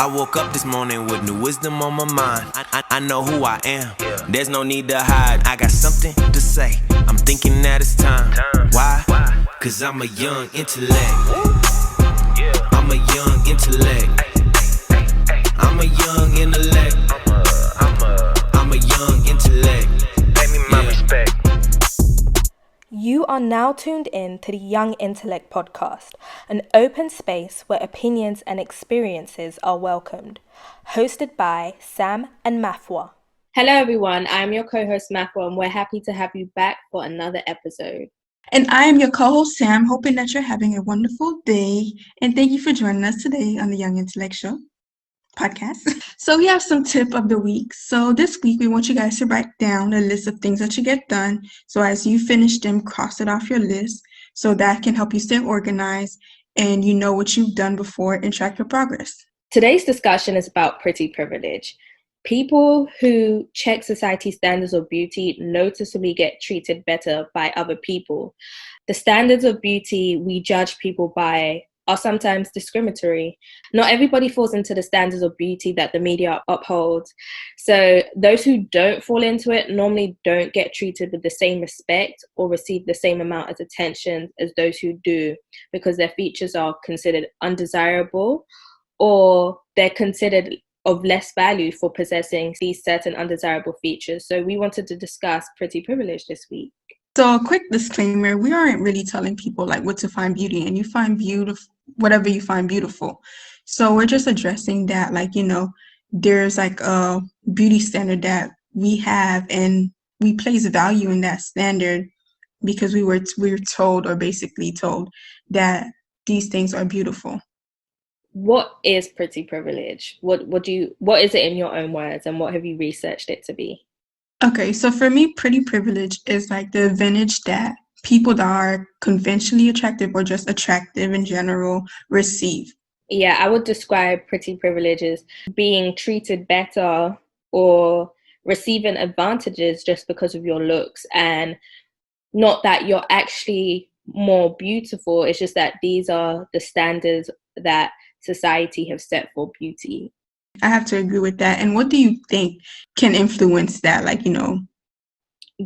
I woke up this morning with new wisdom on my mind. I know who I am. There's no need to hide. I got something to say. I'm thinking that it's time. Why? Cause I'm a young intellect. I'm a young intellect. I'm a young intellect. I'm a young intellect. Pay me my respect. You are now tuned in to the Young Intellect podcast, an open space where opinions and experiences are welcomed. Hosted by Sam and Mafwa. Hello everyone, I'm your co-host Mafwa and we're happy to have you back for another episode. And I am your co-host Sam, hoping that you're having a wonderful day. And thank you for joining us today on the Young Intellect Show podcast. So we have some tip of the week. So this week we want you guys to write down a list of things that you get done. So as you finish them, cross it off your list. So that can help you stay organized and you know what you've done before and track your progress. Today's discussion is about pretty privilege. People who check society standards of beauty noticeably get treated better by other people. The standards of beauty we judge people by are sometimes discriminatory. Not everybody falls into the standards of beauty that the media upholds. So those who don't fall into it normally don't get treated with the same respect or receive the same amount of attention as those who do, because their features are considered undesirable or they're considered of less value for possessing these certain undesirable features. So we wanted to discuss pretty privilege this week. So a quick disclaimer, we aren't really telling people like what to find beauty, and you find beautiful whatever you find beautiful. So we're just addressing that, like, you know, there's like a beauty standard that we have and we place value in that standard because we were told, or basically told, that these things are beautiful. What is pretty privilege? What is it in your own words, and what have you researched it to be? Okay, so for me, pretty privilege is like the advantage that people that are conventionally attractive or just attractive in general receive. Yeah, I would describe pretty privilege as being treated better or receiving advantages just because of your looks, and not that you're actually more beautiful. It's just that these are the standards that society have set for beauty. I have to agree with that. And what do you think can influence that? Like, you know,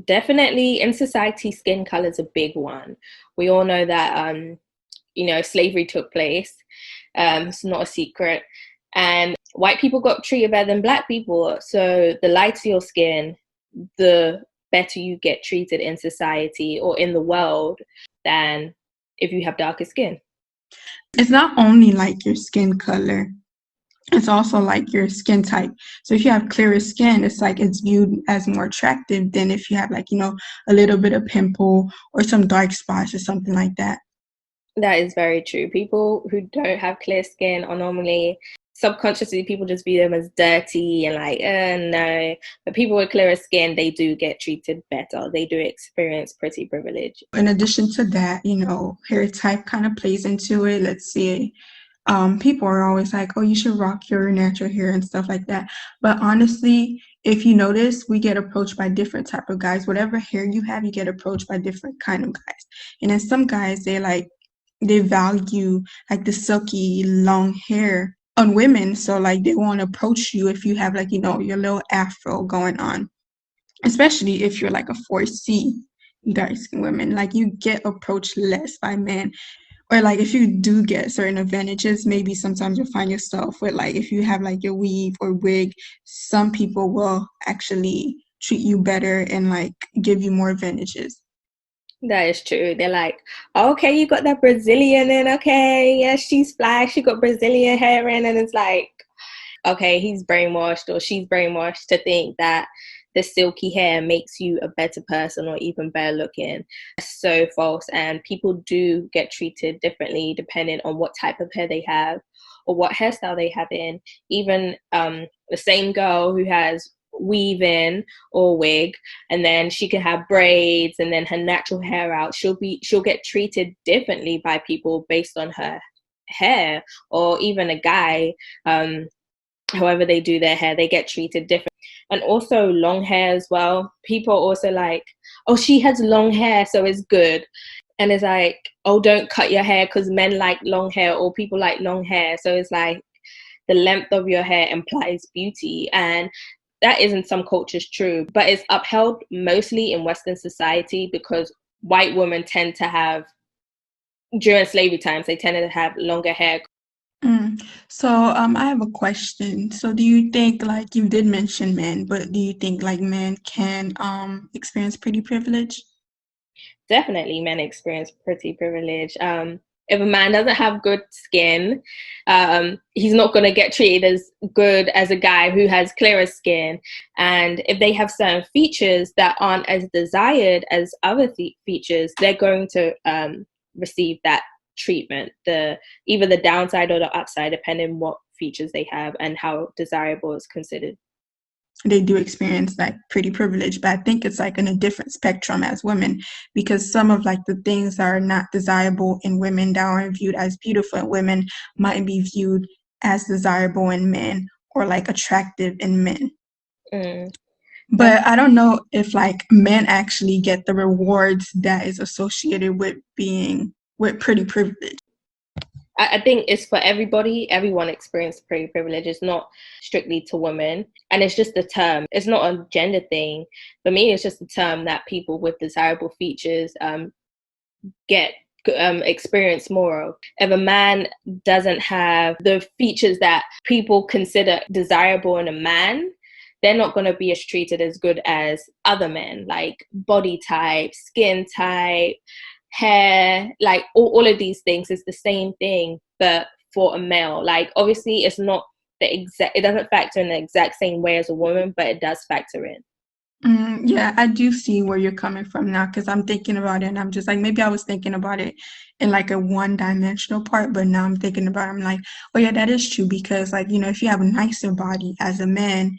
definitely in society, skin color is a big one. We all know that, slavery took place. It's not a secret. And white people got treated better than black people. So the lighter your skin, the better you get treated in society or in the world than if you have darker skin. It's not only like your skin color. It's also like your skin type. So if you have clearer skin, it's like it's viewed as more attractive than if you have like, you know, a little bit of pimple or some dark spots or something like that. That is very true. People who don't have clear skin are normally, subconsciously, people just view them as dirty and like, no. But people with clearer skin, they do get treated better. They do experience pretty privilege. In addition to that, you know, hair type kind of plays into it. Let's see. People are always like, oh, you should rock your natural hair and stuff like that. But honestly, if you notice, we get approached by different type of guys. Whatever hair you have, you get approached by different kind of guys. And then some guys, they value like the silky long hair on women. So like they won't approach you if you have like, you know, your little afro going on, especially if you're like a 4C dark skin women. Like you get approached less by men. Or like if you do get certain advantages, maybe sometimes you'll find yourself with like if you have like your weave or wig, some people will actually treat you better and like give you more advantages. That is true. They're like, okay, you got that Brazilian in, okay, yeah, she's fly, she got Brazilian hair in, and it's like, okay, he's brainwashed or she's brainwashed to think that the silky hair makes you a better person or even better looking. It's so false, and people do get treated differently depending on what type of hair they have or what hairstyle they have in. Even the same girl who has weave in or wig, and then she can have braids and then her natural hair out, she'll get treated differently by people based on her hair. Or even a guy, however they do their hair, they get treated different. And also long hair as well. People also like, oh, she has long hair, so it's good. And it's like, oh, don't cut your hair because men like long hair or people like long hair. So it's like, the length of your hair implies beauty. And that is in some cultures true, but it's upheld mostly in Western society because white women tend to have, during slavery times, they tended to have longer hair. So I have a question. So do you think, like you did mention men, but do you think like men can experience pretty privilege? Definitely men experience pretty privilege. If a man doesn't have good skin, he's not going to get treated as good as a guy who has clearer skin. And if they have certain features that aren't as desired as other features, they're going to receive that treatment, either the downside or the upside, depending what features they have and how desirable is considered. They do experience like pretty privilege, but I think it's like in a different spectrum as women, because some of like the things that are not desirable in women that aren't viewed as beautiful in women might be viewed as desirable in men or like attractive in men. But I don't know if like men actually get the rewards that is associated with being with pretty privilege. I think it's for everybody. Everyone experiences pretty privilege. It's not strictly to women. And it's just a term. It's not a gender thing. For me, it's just a term that people with desirable features get experience more of. If a man doesn't have the features that people consider desirable in a man, they're not going to be as treated as good as other men, like body type, skin type, hair, like all of these things is the same thing, but for a male. Like obviously it's not it doesn't factor in the exact same way as a woman, but it does factor in. Yeah, I do see where you're coming from now because I'm thinking about it and I'm just like, maybe I was thinking about it in like a one-dimensional part, but now I'm thinking about it, I'm like, oh yeah, that is true because like, if you have a nicer body as a man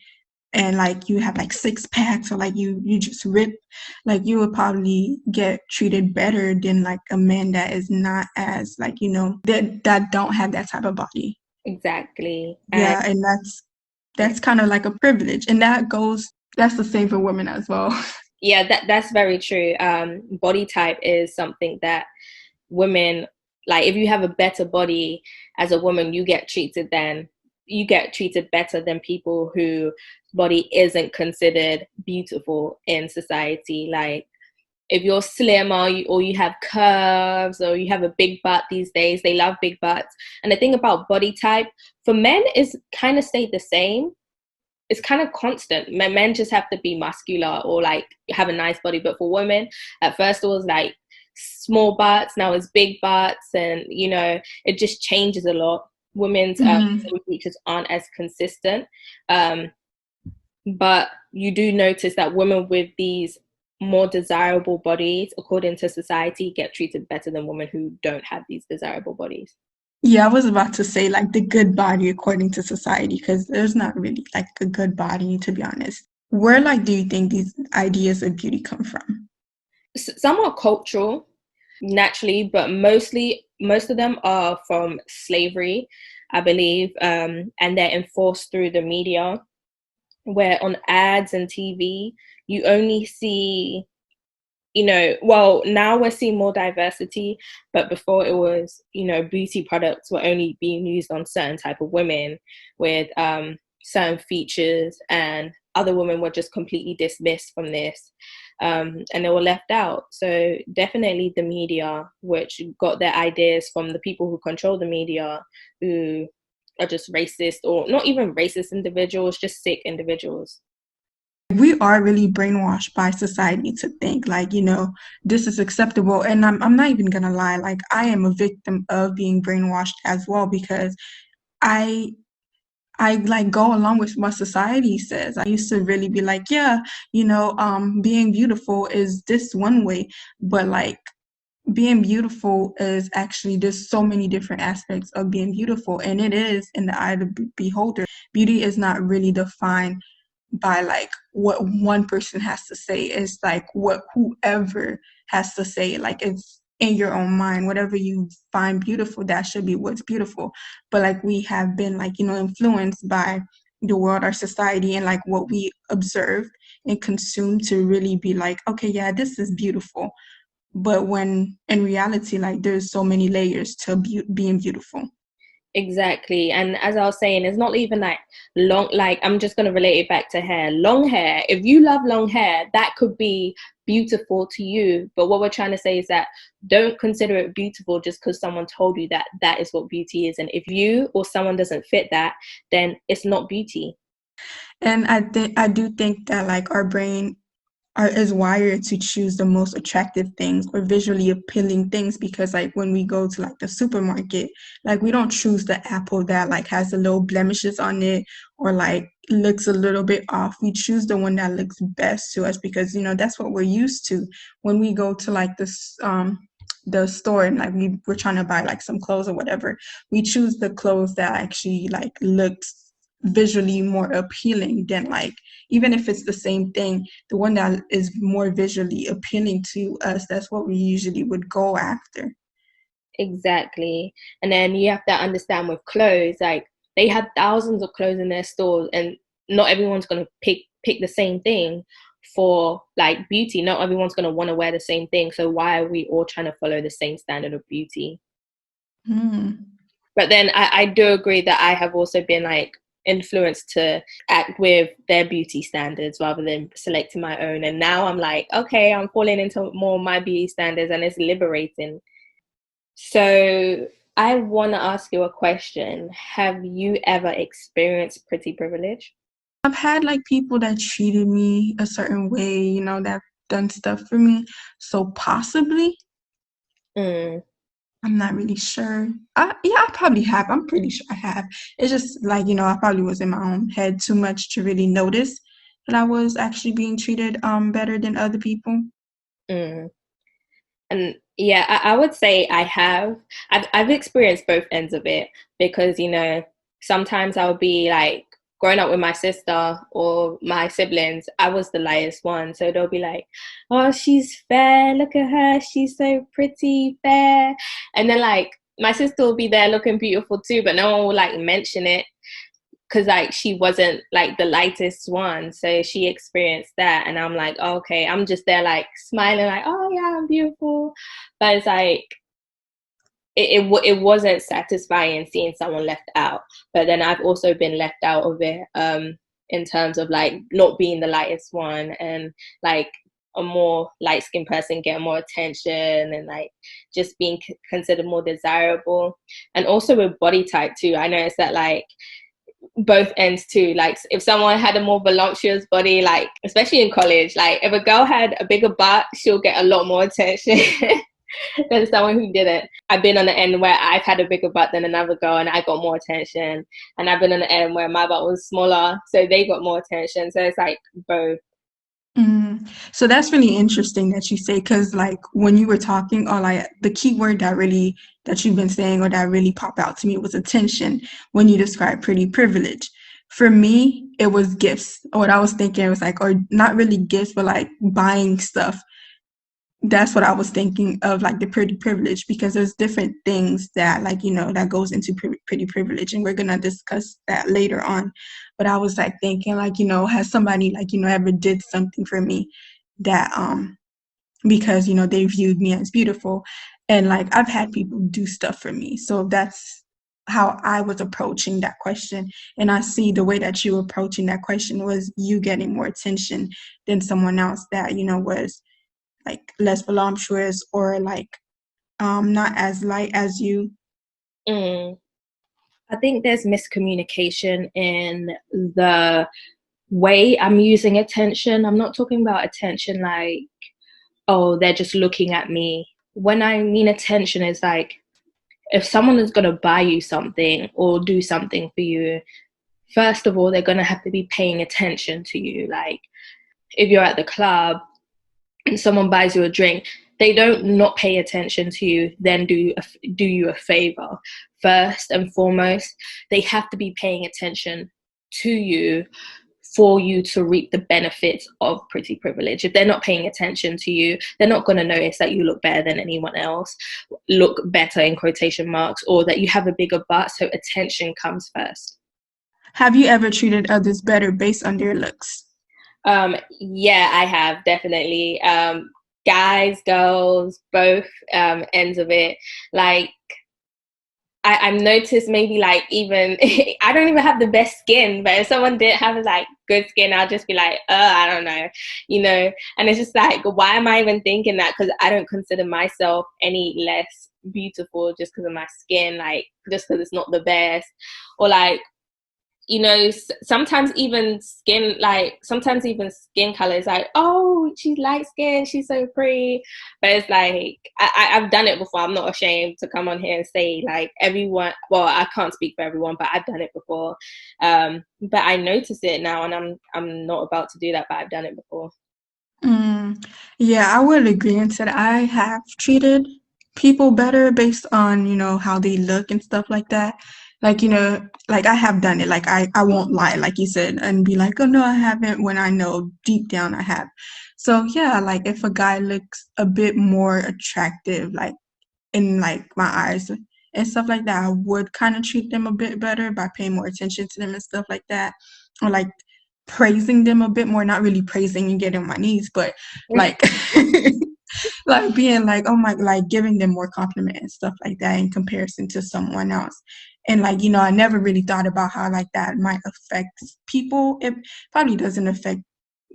and like you have like six packs or like you just rip, like you would probably get treated better than like a man that is not as like, that don't have that type of body. Exactly. Yeah, and that's kind of like a privilege. And that's the same for women as well. Yeah, that's very true. Body type is something that women, like if you have a better body as a woman, you get treated better than people whose body isn't considered beautiful in society. Like if you're slim or you have curves or you have a big butt these days, they love big butts. And the thing about body type for men is kind of stayed the same. It's kind of constant. Men just have to be muscular or like have a nice body. But for women, at first it was like small butts, now it's big butts, and it just changes a lot. Women's features aren't as consistent, but you do notice that women with these more desirable bodies, according to society, get treated better than women who don't have these desirable bodies. Yeah, I was about to say like the good body according to society because there's not really like a good body, to be honest. Where like do you think these ideas of beauty come from? Somewhat cultural, naturally, but most of them are from slavery, I believe, and they're enforced through the media, where on ads and TV, you only see, well, now we're seeing more diversity, but before it was, beauty products were only being used on certain type of women with certain features, and other women were just completely dismissed from this, and they were left out. So definitely the media, which got their ideas from the people who control the media, who are just racist, or not even racist individuals, just sick individuals. We are really brainwashed by society to think like, this is acceptable. And I'm not even gonna lie, like I am a victim of being brainwashed as well because I like go along with what society says. I used to really be like, yeah, being beautiful is this one way, but like being beautiful is actually there's so many different aspects of being beautiful, and it is in the eye of the beholder. Beauty is not really defined by like what one person has to say. It's like what whoever has to say. Like it's in your own mind. Whatever you find beautiful, that should be what's beautiful. But like we have been like, influenced by the world, our society, and like what we observe and consume to really be like, okay, yeah, this is beautiful. But when in reality, like there's so many layers to being beautiful. Exactly. And as I was saying, it's not even like long, like I'm just going to relate it back to hair. Long hair, if you love long hair, that could be beautiful to you. But what we're trying to say is that don't consider it beautiful just because someone told you that that is what beauty is. And if you or someone doesn't fit that, then it's not beauty. And I do think that like our brain is wired to choose the most attractive things or visually appealing things, because like when we go to like the supermarket, like we don't choose the apple that like has the little blemishes on it or like looks a little bit off. We choose the one that looks best to us because that's what we're used to. When we go to like this the store and like we're trying to buy like some clothes or whatever, we choose the clothes that actually like looks visually more appealing than like, even if it's the same thing, the one that is more visually appealing to us, that's what we usually would go after. Exactly. And then you have to understand with clothes, like they have thousands of clothes in their stores and not everyone's going to pick the same thing for like beauty. Not everyone's going to want to wear the same thing. So why are we all trying to follow the same standard of beauty? Hmm. But then I do agree that I have also been like influenced to act with their beauty standards rather than selecting my own. And now I'm like, okay, I'm falling into more of my beauty standards and it's liberating. So I want to ask you a question. Have you ever experienced pretty privilege? I've had like people that treated me a certain way, that done stuff for me. So possibly, Mm, I'm not really sure. Yeah, I probably have. I'm pretty sure I have. It's just like, I probably was in my own head too much to really notice that I was actually being treated better than other people. mm. And yeah, I would say I have. I've experienced both ends of it because, sometimes I'll be like growing up with my sister or my siblings, I was the lightest one. So they'll be like, oh, she's fair. Look at her. She's so pretty, fair. And then like my sister will be there looking beautiful too, but no one will like mention it because like she wasn't like the lightest one, so she experienced that and I'm like, oh, okay, I'm just there like smiling like, oh yeah, I'm beautiful. But it's like it wasn't satisfying seeing someone left out. But then I've also been left out of it, in terms of like not being the lightest one and like a more light-skinned person getting more attention and like just being considered more desirable. And also with body type too, I noticed that like both ends too. Like if someone had a more voluptuous body, like especially in college, like if a girl had a bigger butt, she'll get a lot more attention than someone who didn't. I've been on the end where I've had a bigger butt than another girl and I got more attention, and I've been on the end where my butt was smaller, so they got more attention. So it's like both. So that's really interesting that you say, because like when you were talking, or like the key word that you've been saying or that really popped out to me was attention when you described pretty privilege. For me, it was gifts. What I was thinking was like, or not really gifts, but like buying stuff. That's what I was thinking of, like the pretty privilege, because there's different things that like that goes into pretty privilege, and we're gonna discuss that later on. But I was like thinking like has somebody like ever did something for me that because they viewed me as beautiful, and like I've had people do stuff for me, so that's how I was approaching that question. And I see the way that you were approaching that question was you getting more attention than someone else that was like less voluptuous or like not as light as you. Mm. I think there's miscommunication in the way I'm using attention. I'm not talking about attention like, oh, they're just looking at me. When I mean attention is like, if someone is going to buy you something or do something for you, first of all, they're going to have to be paying attention to you. Like if you're at the club and someone buys you a drink, they don't not pay attention to you, then do you a favor. First and foremost, they have to be paying attention to you for you to reap the benefits of pretty privilege. If they're not paying attention to you, they're not going to notice that you look better than anyone else, look better in quotation marks, or that you have a bigger butt. So attention comes first. Have you ever treated others better based on their looks? Yeah, I have definitely. Guys, girls, both ends of it. Like I've noticed maybe like even I don't even have the best skin, but if someone did have like good skin, I'll just be like, I don't know, you know. And it's just like, why am I even thinking that? Because I don't consider myself any less beautiful just because of my skin, like just because it's not the best, or like, you know, sometimes even skin color is like, oh, she's light skinned, she's so pretty. But it's like, I've done it before. I'm not ashamed to come on here and say like everyone, well, I can't speak for everyone, but I've done it before. But I notice it now, and I'm not about to do that, but I've done it before. Yeah, I would agree and said I have treated people better based on, how they look and stuff like that. Like, like I have done it. Like I won't lie, like you said, and be like, oh no, I haven't when I know deep down I have. So yeah, like if a guy looks a bit more attractive, like in like my eyes and stuff like that, I would kind of treat them a bit better by paying more attention to them and stuff like that. Or like praising them a bit more, not really praising and getting on my knees, but like like being like, oh my, like giving them more compliment and stuff like that in comparison to someone else. And like, I never really thought about how like that might affect people. It probably doesn't affect,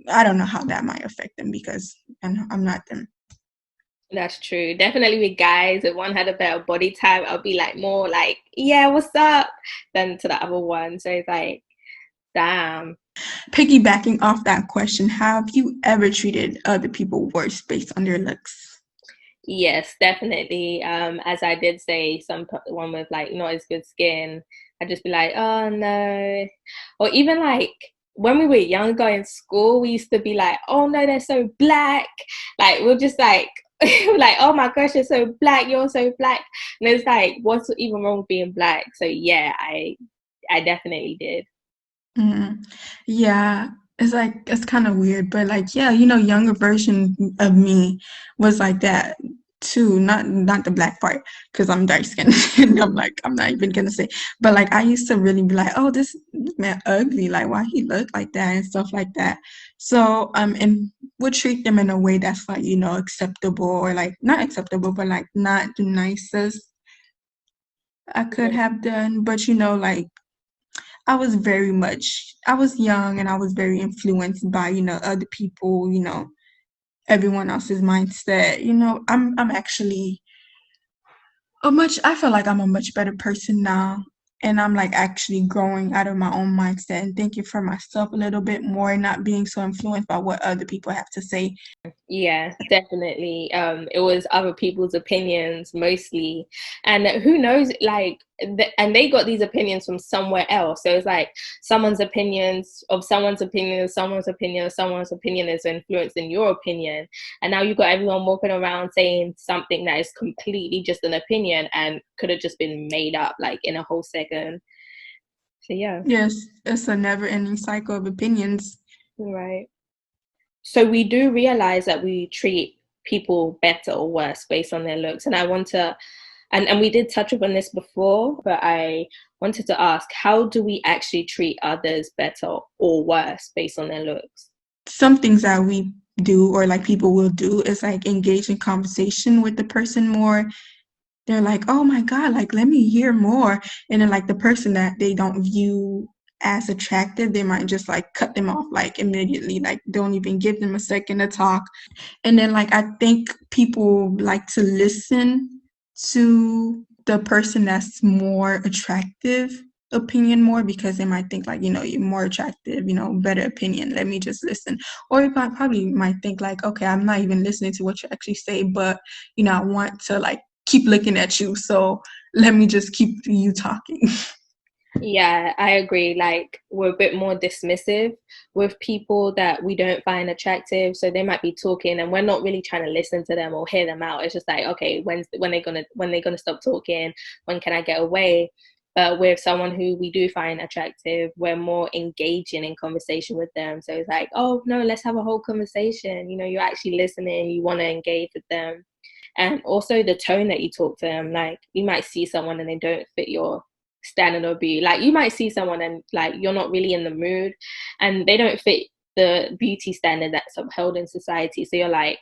I don't know how that might affect them because I'm not them. That's true. Definitely with guys, if one had a better body type, I'll be like more like, yeah, what's up, than to the other one. So it's like, damn. Piggybacking off that question, have you ever treated other people worse based on their looks? Yes, definitely. As I did say, someone with like not as good skin, I'd just be like, oh no. Or even like when we were younger in school, we used to be like, oh no, they're so black. Like we're just like like, oh my gosh, you're so black, you're so black. And it's like, what's even wrong with being black? So yeah, I definitely did. Mm. Yeah, it's like it's kind of weird, but like yeah, younger version of me was like that too. Not the black part, because I'm dark skinned and I'm like I'm not even gonna say. But like I used to really be like, oh, this man ugly. Like why he look like that and stuff like that. So and would treat them in a way that's like acceptable or like not acceptable, but like not the nicest I could have done. But like. I was young and I was very influenced by, other people, everyone else's mindset. I'm actually I feel like I'm a much better person now. And I'm like actually growing out of my own mindset and thinking for myself a little bit more, not being so influenced by what other people have to say. Yeah, definitely. It was other people's opinions mostly, and who knows, like, and they got these opinions from somewhere else. So it's like someone's opinions of someone's opinion, someone's opinion of someone's opinion is influencing your opinion, and now you got everyone walking around saying something that is completely just an opinion and could have just been made up like in a whole second. So yeah, Yes, it's a never-ending cycle of opinions. right. So we do realize that we treat people better or worse based on their looks. And I want to, and we did touch upon this before, but I wanted to ask, how do we actually treat others better or worse based on their looks? Some things that we do or like people will do is like engage in conversation with the person more. They're like, oh my God, like, let me hear more. And then, like, the person that they don't view as attractive, they might just like cut them off like immediately, like, don't even give them a second to talk. And then, like, I think people like to listen to the person that's more attractive opinion more because they might think like you're more attractive, better opinion, let me just listen. Or you probably might think like, okay, I'm not even listening to what you actually say, but I want to like keep looking at you, so let me just keep you talking. Yeah, I agree. Like, we're a bit more dismissive with people that we don't find attractive. So they might be talking and we're not really trying to listen to them or hear them out. It's just like, okay, when they gonna stop talking? When can I get away? But with someone who we do find attractive, we're more engaging in conversation with them. So it's like, oh no, let's have a whole conversation. You're actually listening, you want to engage with them. And also the tone that you talk to them. Like, you might see someone and they don't fit your standard or beauty. Like, you might see someone and like you're not really in the mood and they don't fit the beauty standard that's upheld in society. So you're like,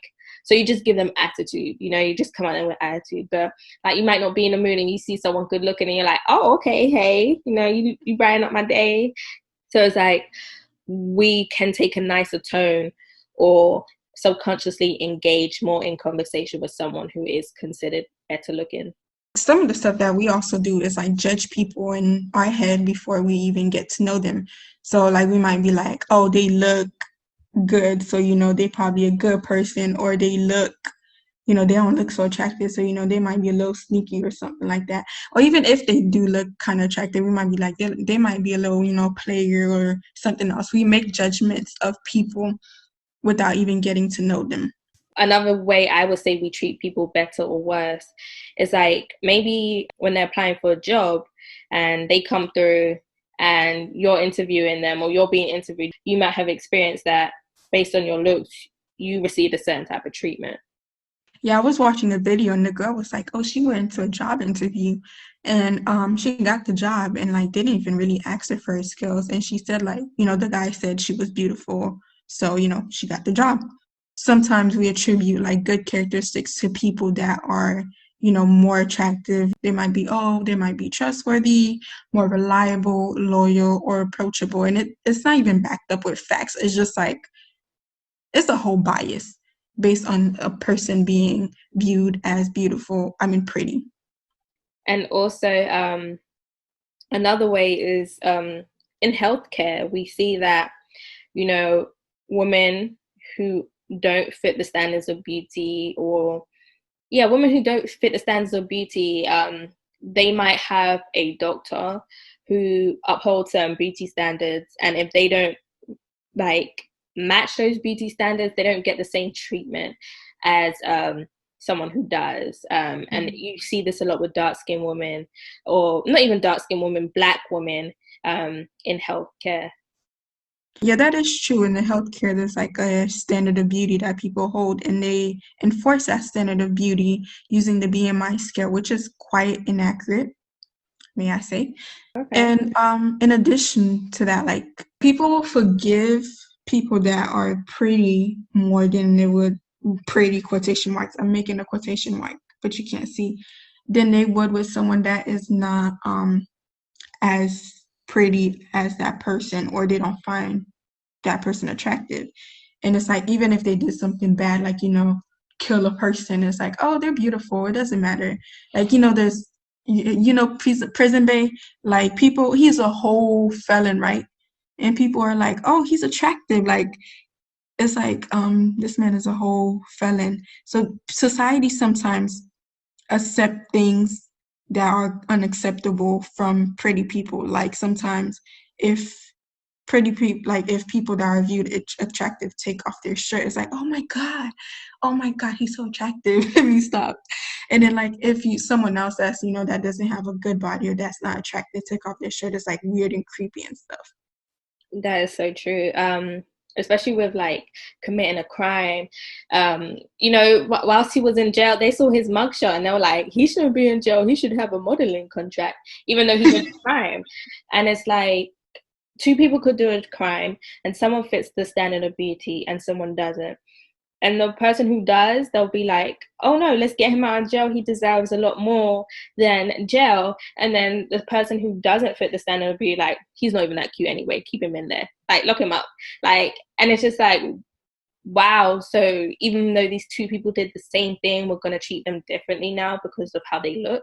So you just give them attitude, you know, you just come at them with attitude. But like, you might not be in the mood and you see someone good looking and you're like, oh, okay, hey, you know, you brighten up my day. So it's like, we can take a nicer tone or subconsciously engage more in conversation with someone who is considered better looking. Some of the stuff that we also do is like judge people in our head before we even get to know them. So like we might be like, oh, they look good, so you know they probably a good person, or they look, you know, they don't look so attractive, so you know they might be a little sneaky or something like that. Or even if they do look kind of attractive, we might be like they might be a little, you know, player or something else. We make judgments of people without even getting to know them. Another way I would say we treat people better or worse is like, maybe when they're applying for a job and they come through and you're interviewing them or you're being interviewed, you might have experienced that based on your looks, you received a certain type of treatment. Yeah, I was watching a video and the girl was like, oh, she went to a job interview and she got the job and like didn't even really ask her for her skills. And she said like, you know, the guy said she was beautiful, so, you know, she got the job. Sometimes we attribute like good characteristics to people that are, you know, more attractive. They might be trustworthy, more reliable, loyal, or approachable. And it's not even backed up with facts. It's just like, it's a whole bias based on a person being viewed as beautiful, pretty. And also, another way is in healthcare, we see that, you know, women who don't fit the standards of beauty, or women who don't fit the standards of beauty, they might have a doctor who upholds certain beauty standards, and if they don't like match those beauty standards, they don't get the same treatment as someone who does. And you see this a lot with dark-skinned women, or not even dark-skinned women, Black women in healthcare. Yeah, that is true. In the healthcare, there's like a standard of beauty that people hold, and they enforce that standard of beauty using the BMI scale, which is quite inaccurate, may I say. Okay. And in addition to that, like people forgive people that are pretty more than they would, pretty quotation marks, I'm making a quotation mark, but you can't see, than they would with someone that is not as pretty as that person, or they don't find that person attractive. And it's like, even if they did something bad, like, you know, kill a person, it's like, oh, they're beautiful, it doesn't matter. Like, you know, there's, you know, Prison Bay, like people, he's a whole felon, right? And people are like, oh, he's attractive. Like, it's like, this man is a whole felon. So society sometimes accept things that are unacceptable from pretty people. Like sometimes if pretty people, like if people that are viewed attractive take off their shirt, it's like, oh my god, he's so attractive. Let me stop. And then like if someone else that's, you know, that doesn't have a good body or that's not attractive take off their shirt, it's like weird and creepy and stuff. That is so true. Especially with like committing a crime. You know, whilst he was in jail, they saw his mugshot and they were like, he shouldn't be in jail, he should have a modeling contract, even though he did a crime. And it's like, two people could do a crime and someone fits the standard of beauty and someone doesn't. And the person who does, they'll be like, oh no, let's get him out of jail, he deserves a lot more than jail. And then the person who doesn't fit the standard will be like, he's not even that cute anyway, keep him in there, like lock him up. Like, and it's just like, wow. So even though these two people did the same thing, we're going to treat them differently now because of how they look.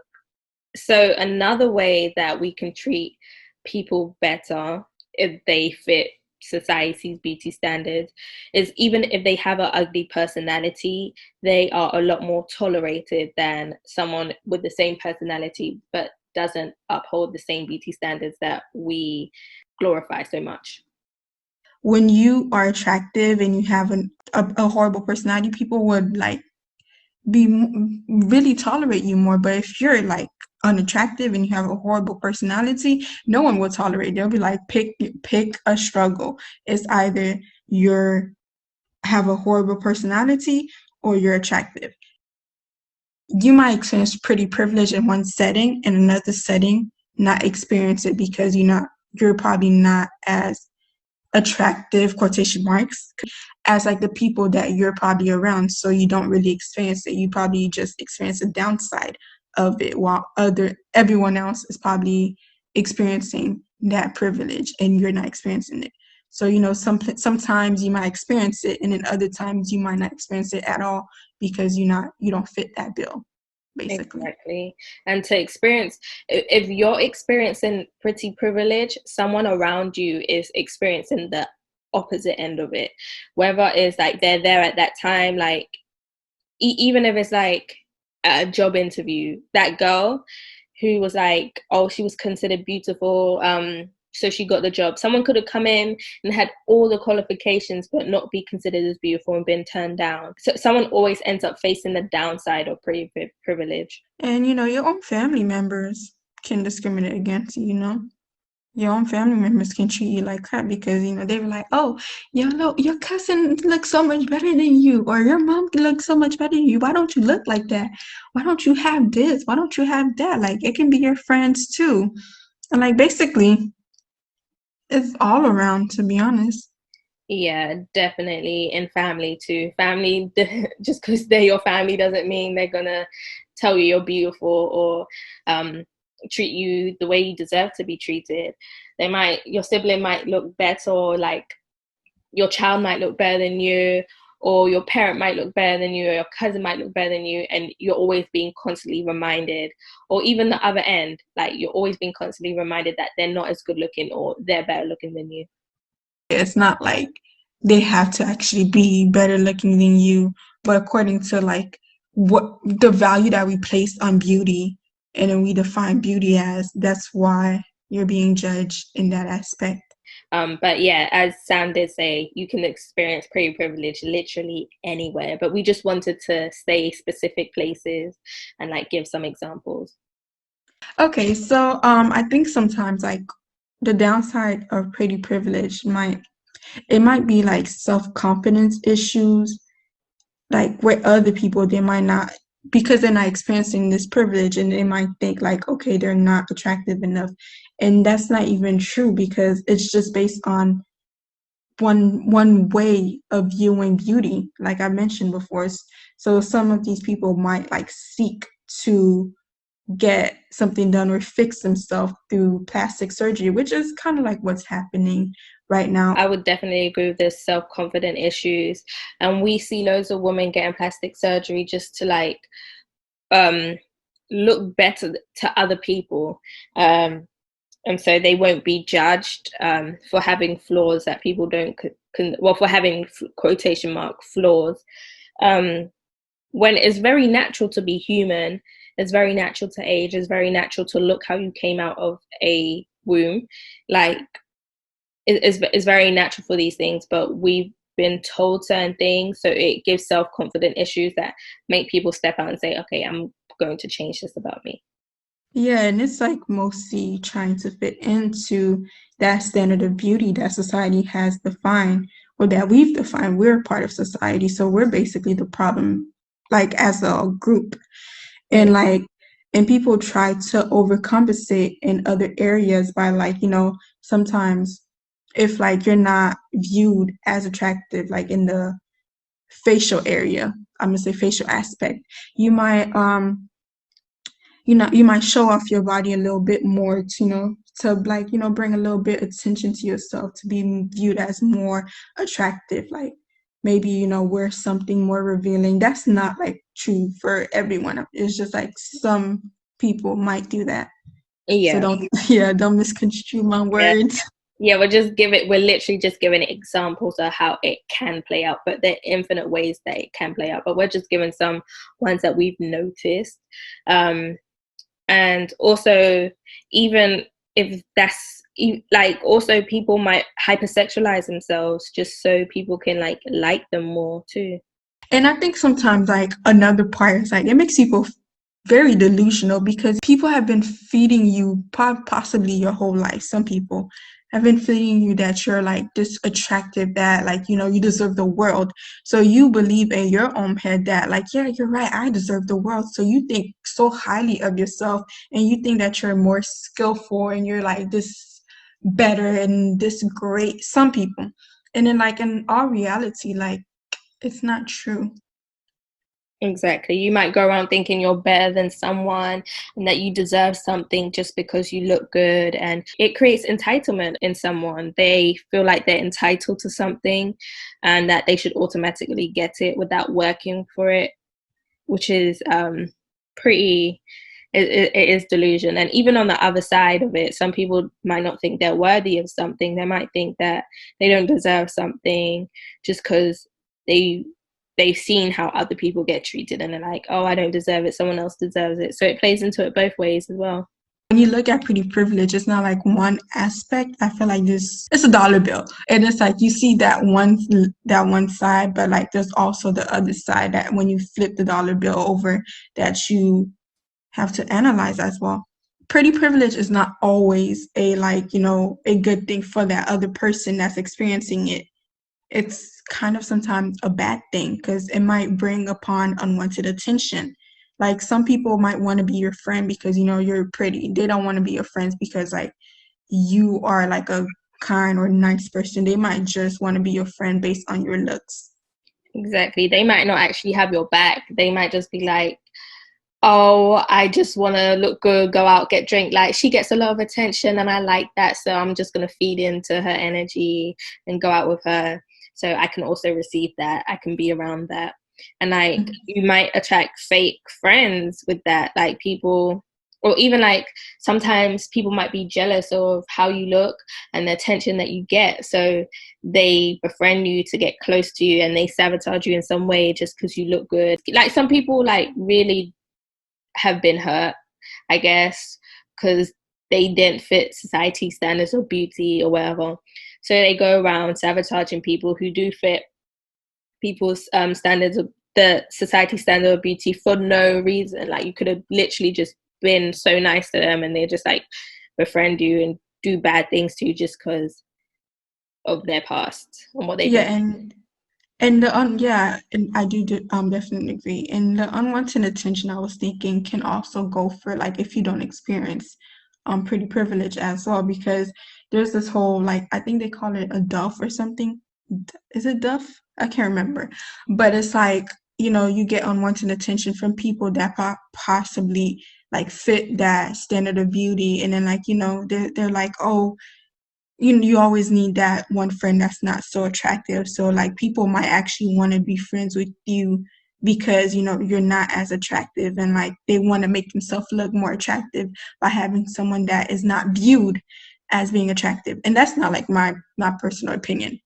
So another way that we can treat people better if they fit society's beauty standards is, even if they have an ugly personality, they are a lot more tolerated than someone with the same personality but doesn't uphold the same beauty standards that we glorify so much. When you are attractive and you have a horrible personality, people would like really tolerate you more. But if you're like unattractive and you have a horrible personality, no one will tolerate. They'll be like, pick a struggle. It's either you're have a horrible personality or you're attractive. You might experience pretty privilege in one setting, in another setting not experience it because you're probably not as attractive quotation marks as like the people that you're probably around, so you don't really experience it. You probably just experience the downside of it, while everyone else is probably experiencing that privilege and you're not experiencing it. So sometimes you might experience it, and then other times you might not experience it at all because you don't fit that bill, basically. Exactly. And to experience, if you're experiencing pretty privilege, someone around you is experiencing the opposite end of it. Whether it's like they're there at that time, like even if it's like a job interview, that girl who was like, oh, she was considered beautiful, so she got the job. Someone could have come in and had all the qualifications but not be considered as beautiful and been turned down. So someone always ends up facing the downside of privilege. And your own family members can discriminate against you. Your own family members can treat you like crap because they were like, oh, your cousin looks so much better than you, or your mom looks so much better than you. Why don't you look like that? Why don't you have this? Why don't you have that? Like, it can be your friends too. And like, basically, it's all around, to be honest. Yeah, definitely. In family too. Family, just because they're your family doesn't mean they're gonna tell you you're beautiful or treat you the way you deserve to be treated. Your sibling might look better, or like your child might look better than you, or your parent might look better than you, or your cousin might look better than you, and you're always being constantly reminded. Or even the other end, like you're always being constantly reminded that they're not as good looking or they're better looking than you. It's not like they have to actually be better looking than you, but according to like what the value that we place on beauty, and then we define beauty as, that's why you're being judged in that aspect. But yeah, as Sam did say, you can experience pretty privilege literally anywhere. But we just wanted to say specific places and like give some examples. Okay, so I think sometimes like the downside of pretty privilege might be like self-confidence issues, like where other people, they might not, because they're not experiencing this privilege, and they might think like, okay, they're not attractive enough. And that's not even true, because it's just based on one way of viewing beauty, like I mentioned before. So some of these people might like seek to get something done or fix themselves through plastic surgery, which is kind of like what's happening right now. I would definitely agree with the self-confident issues. And we see loads of women getting plastic surgery just to like look better to other people. And so they won't be judged for having flaws that people don't for having quotation mark flaws. When it's very natural to be human, it's very natural to age, it's very natural to look how you came out of a womb. Like it's very natural for these things, but we've been told certain things, so it gives self-confident issues that make people step out and say, okay, I'm going to change this about me. Yeah, and it's like mostly trying to fit into that standard of beauty that society has defined, or that we've defined. We're part of society, so we're basically the problem, like as a group. And like, and people try to overcompensate in other areas by like, sometimes if like you're not viewed as attractive, like in the facial area, I'm gonna say facial aspect, you might you might show off your body a little bit more to, to like, bring a little bit attention to yourself, to be viewed as more attractive. Like maybe, wear something more revealing. That's not like true for everyone. It's just like some people might do that. So don't misconstrue my words. Yeah, we're literally just giving examples of how it can play out, but there are infinite ways that it can play out. But we're just giving some ones that we've noticed. And also, even if that's like, also people might hypersexualize themselves just so people can like them more too. And I think sometimes like another part is like it makes people very delusional, because people have been feeding you possibly your whole life. Some people have been feeding you that you're like this attractive, that like, you deserve the world. So you believe in your own head that like, yeah, you're right, I deserve the world. So you think so highly of yourself, and you think that you're more skillful, and you're like this better and this great, some people. And then like in all reality, like it's not true. Exactly. You might go around thinking you're better than someone and that you deserve something just because you look good. And it creates entitlement in someone. They feel like they're entitled to something and that they should automatically get it without working for it, which is pretty, it is delusion. And even on the other side of it, some people might not think they're worthy of something. They might think that they don't deserve something just because they've seen how other people get treated and they're like, oh, I don't deserve it, someone else deserves it. So it plays into it both ways as well. When you look at pretty privilege, it's not like one aspect. I feel like it's a dollar bill. And it's like you see that one side, but like there's also the other side that when you flip the dollar bill over that you have to analyze as well. Pretty privilege is not always a like, a good thing for that other person that's experiencing it. It's kind of sometimes a bad thing because it might bring upon unwanted attention. Like some people might want to be your friend because you're pretty. They don't want to be your friends because like you are like a kind or nice person. They might just want to be your friend based on your looks. Exactly. They might not actually have your back. They might just be like, oh, I just want to look good, go out, get drink. Like she gets a lot of attention and I like that. So I'm just going to feed into her energy and go out with her. So I can also receive that. I can be around that. And like you might attract fake friends with that, like people, or even like sometimes people might be jealous of how you look and the attention that you get. So they befriend you to get close to you and they sabotage you in some way just because you look good. Like some people like really have been hurt, I guess, because they didn't fit society standards of beauty or whatever. So they go around sabotaging people who do fit people's standards of the society standard of beauty for no reason. Like you could have literally just been so nice to them and they just like befriend you and do bad things to you just because of their past and what they've Yeah, been. and I do definitely agree. And the unwanted attention I was thinking can also go for like if you don't experience pretty privilege as well because there's this whole like I think they call it a duff or something. Is it duff? I can't remember. But it's like, you get unwanted attention from people that possibly like fit that standard of beauty and then like, they're like, oh, you always need that one friend that's not so attractive. So like people might actually want to be friends with you because you're not as attractive and like they want to make themselves look more attractive by having someone that is not viewed as being attractive. And that's not like my personal opinion.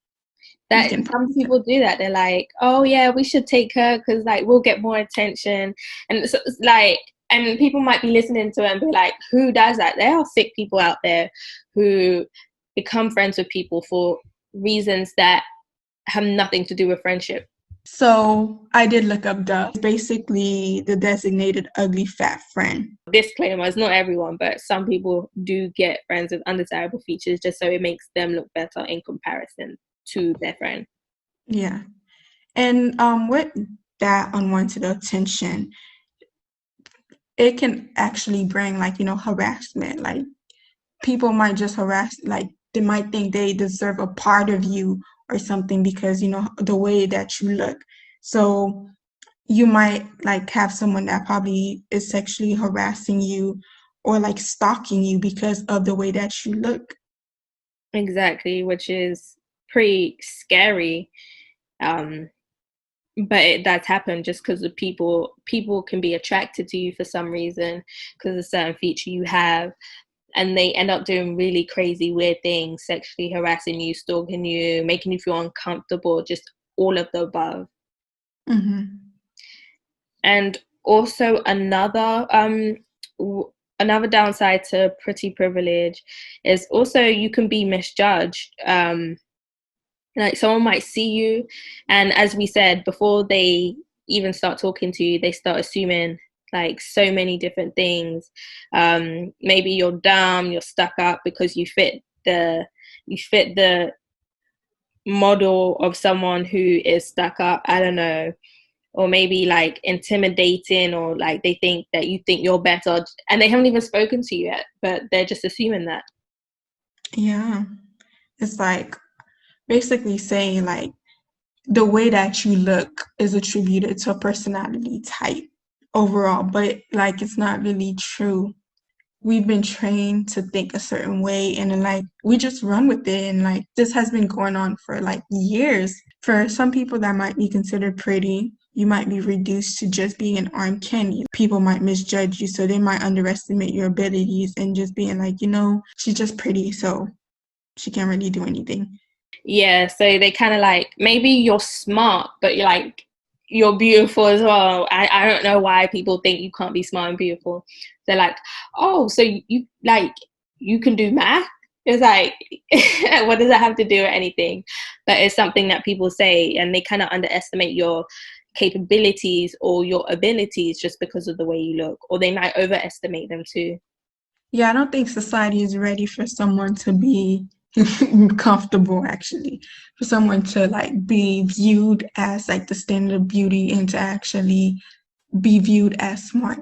That some people do that. They're like, oh yeah, we should take her because like we'll get more attention. And so it's like, and people might be listening to it and be like, who does that? There are sick people out there who become friends with people for reasons that have nothing to do with friendship. So I did look up Duff. It's basically the designated ugly fat friend. Disclaimer, it's not everyone, but some people do get friends with undesirable features just so it makes them look better in comparison to their friend. Yeah. And with that unwanted attention, it can actually bring like, harassment. Like people might just harass, like they might think they deserve a part of you or something because, the way that you look. So you might like have someone that probably is sexually harassing you or like stalking you because of the way that you look. Exactly, which is pretty scary. But it does happen just because of people can be attracted to you for some reason because of a certain feature you have, and they end up doing really crazy weird things, sexually harassing you, stalking you, making you feel uncomfortable, just all of the above. And also another downside to pretty privilege is also you can be misjudged. Like someone might see you and as we said before they even start talking to you, they start assuming like so many different things. Maybe you're dumb, you're stuck up because you fit the model of someone who is stuck up, I don't know. Or maybe like intimidating, or like they think that you think you're better and they haven't even spoken to you yet, but they're just assuming that. Yeah. It's like basically saying like the way that you look is attributed to a personality type overall, but like it's not really true. We've been trained to think a certain way and then like we just run with it, and like this has been going on for like years. For some people that might be considered pretty, you might be reduced to just being an arm candy. People might misjudge you, so they might underestimate your abilities and just being like, she's just pretty, so she can't really do anything. Yeah, so they kind of like, maybe you're smart, but you're beautiful as well. I don't know why people think you can't be smart and beautiful. They're like, oh, so you like you can do math? It's like, what does that have to do with anything? But it's something that people say, and they kind of underestimate your capabilities or your abilities just because of the way you look, or they might overestimate them too. Yeah, I don't think society is ready for someone to be comfortable, actually, for someone to like be viewed as like the standard of beauty and to actually be viewed as smart.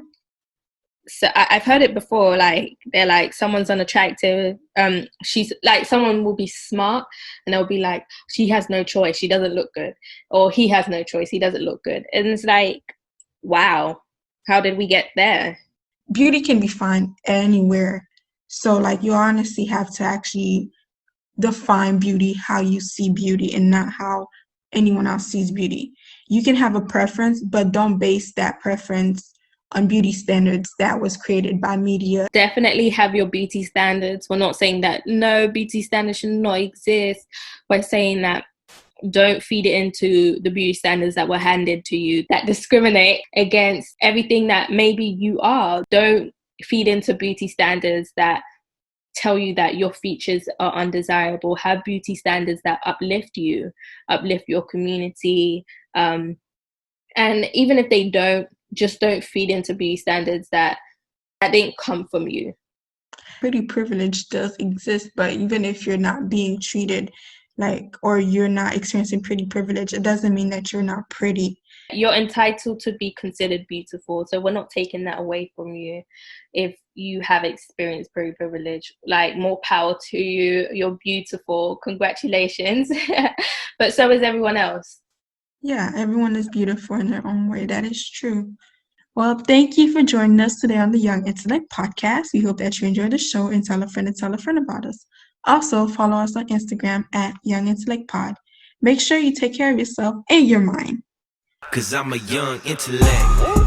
So I've heard it before, like they're like, someone's unattractive, she's like, someone will be smart and they'll be like, she has no choice, she doesn't look good, or he has no choice, he doesn't look good. And it's like, wow, how did we get there? Beauty can be found anywhere. So like you honestly have to actually define beauty how you see beauty and not how anyone else sees beauty. You can have a preference, but don't base that preference on beauty standards that was created by media. Definitely have your beauty standards. We're not saying that no beauty standards should not exist. We're saying that don't feed it into the beauty standards that were handed to you that discriminate against everything that maybe you are. Don't feed into beauty standards that tell you that your features are undesirable. Have beauty standards that uplift you, uplift your community. And even if they don't, just don't feed into beauty standards that didn't come from you. Pretty privilege does exist, but even if you're not being treated like, or you're not experiencing pretty privilege, it doesn't mean that you're not pretty. You're entitled to be considered beautiful, so we're not taking that away from you. If you have experienced pretty privilege, like, more power to you, you're beautiful, congratulations. But so is everyone else. Yeah, everyone is beautiful in their own way. That is true. Well, thank you for joining us today on the Young Intellect podcast. We hope that you enjoyed the show and tell a friend about us. Also, follow us on Instagram at Young Intellect Pod. Make sure you take care of yourself and your mind. Cause I'm a young intellect.